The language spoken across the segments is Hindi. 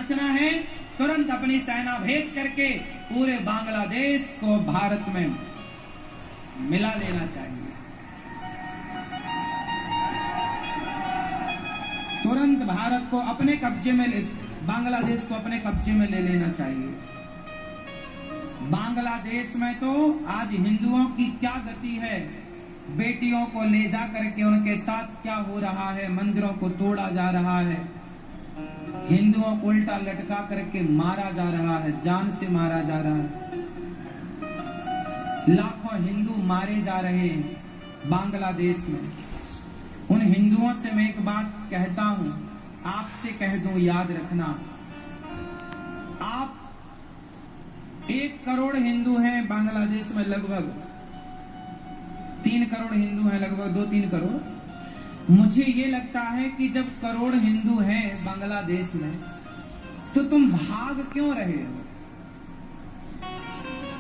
अर्चना है, तुरंत अपनी सेना भेज करके पूरे बांग्लादेश को भारत में मिला लेना चाहिए। तुरंत भारत को अपने कब्जे में बांग्लादेश को अपने कब्जे में ले लेना चाहिए। बांग्लादेश में तो आज हिंदुओं की क्या गति है, बेटियों को ले जा करके उनके साथ क्या हो रहा है, मंदिरों को तोड़ा जा रहा है, हिंदुओं को उल्टा लटका करके मारा जा रहा है, जान से मारा जा रहा है। लाखों हिंदू मारे जा रहे हैं बांग्लादेश में। उन हिंदुओं से मैं एक बात कहता हूं, आपसे कह दूं, याद रखना, आप 1 करोड़ हिंदू हैं बांग्लादेश में, लगभग 3 करोड़ हिंदू हैं, लगभग 2-3 करोड़। मुझे ये लगता है कि जब करोड़ हिंदू हैं बांग्लादेश में, तो तुम भाग क्यों रहे हो?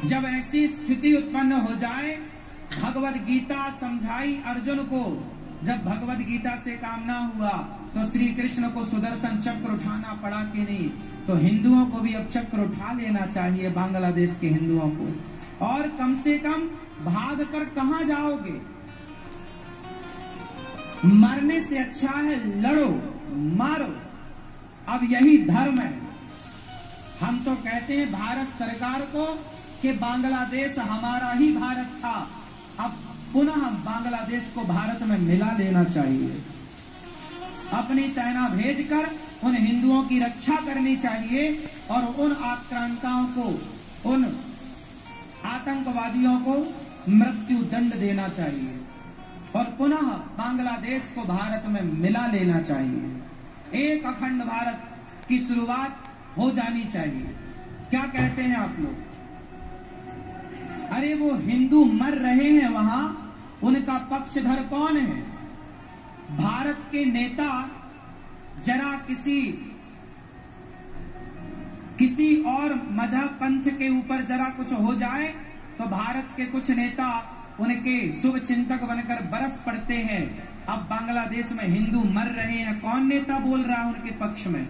जब ऐसी स्थिति उत्पन्न हो जाए, भगवत गीता समझाई अर्जुन को, जब भगवत गीता से काम ना हुआ तो श्री कृष्ण को सुदर्शन चक्र उठाना पड़ा कि नहीं, तो हिंदुओं को भी अब चक्र उठा लेना चाहिए, बांग्लादेश के हिंदुओं को। और कम से कम भाग कर कहां जाओगे? मरने से अच्छा है लड़ो, मारो। अब यही धर्म है। हम तो कहते हैं भारत सरकार को कि बांग्लादेश हमारा ही भारत था, अब पुनः बांग्लादेश को भारत में मिला लेना चाहिए। अपनी सेना भेजकर उन हिंदुओं की रक्षा करनी चाहिए और उन आक्रांताओं को, उन आतंकवादियों को मृत्यु दंड देना चाहिए और पुनः बांग्लादेश को भारत में मिला लेना चाहिए। एक अखंड भारत की शुरुआत हो जानी चाहिए। क्या कहते हैं आप लोग? अरे वो हिंदू मर रहे हैं वहां, उनका पक्षधर कौन है? भारत के नेता जरा किसी और मजहब पंथ के ऊपर जरा कुछ हो जाए तो भारत के कुछ नेता उनके शुभ चिंतक बनकर बरस पड़ते हैं। अब बांग्लादेश में हिंदू मर रहे हैं, कौन नेता बोल रहा है उनके पक्ष में?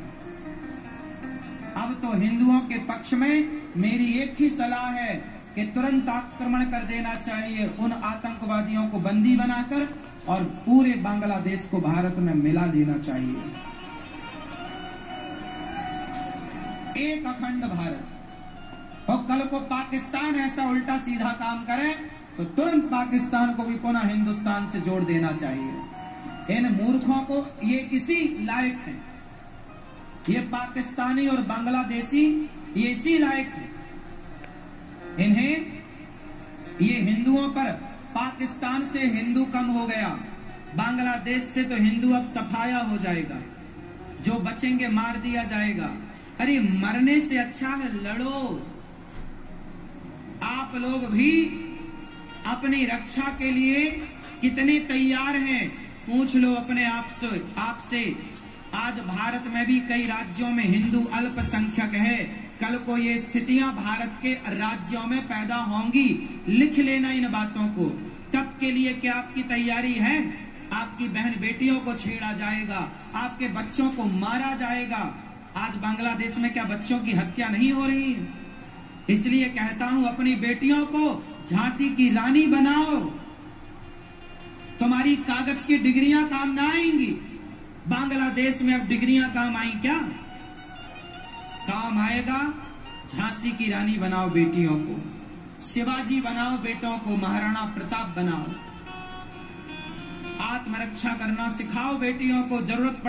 अब तो हिंदुओं के पक्ष में मेरी एक ही सलाह है कि तुरंत आक्रमण कर देना चाहिए, उन आतंकवादियों को बंदी बनाकर, और पूरे बांग्लादेश को भारत में मिला लेना चाहिए। एक अखंड भारत। और कल को पाकिस्तान ऐसा उल्टा सीधा काम करे तो तुरंत पाकिस्तान को भी पुनः हिंदुस्तान से जोड़ देना चाहिए। इन मूर्खों को ये इसी लायक है, ये पाकिस्तानी और बांग्लादेशी ये इसी लायक है। इन्हें, ये हिंदुओं पर, पाकिस्तान से हिंदू कम हो गया, बांग्लादेश से तो हिंदू अब सफाया हो जाएगा, जो बचेंगे मार दिया जाएगा। अरे मरने से अच्छा है लड़ो। आप लोग भी अपनी रक्षा के लिए कितने तैयार हैं पूछ लो अपने आपसे। आज भारत में भी कई राज्यों में हिंदू अल्पसंख्यक है। कल को ये स्थितियां भारत के राज्यों में पैदा होंगी, लिख लेना इन बातों को। तब के लिए क्या आपकी तैयारी है? आपकी बहन बेटियों को छेड़ा जाएगा, आपके बच्चों को मारा जाएगा। आज बांग्लादेश में क्या बच्चों की हत्या नहीं हो रही है? इसलिए कहता हूं, अपनी बेटियों को झांसी की रानी बनाओ। तुम्हारी कागज की डिग्रियां काम ना आएंगी। बांग्लादेश में अब डिग्रियां काम आई क्या? काम आएगा। झांसी की रानी बनाओ बेटियों को, शिवाजी बनाओ बेटों को, महाराणा प्रताप बनाओ। आत्मरक्षा करना सिखाओ बेटियों को, जरूरत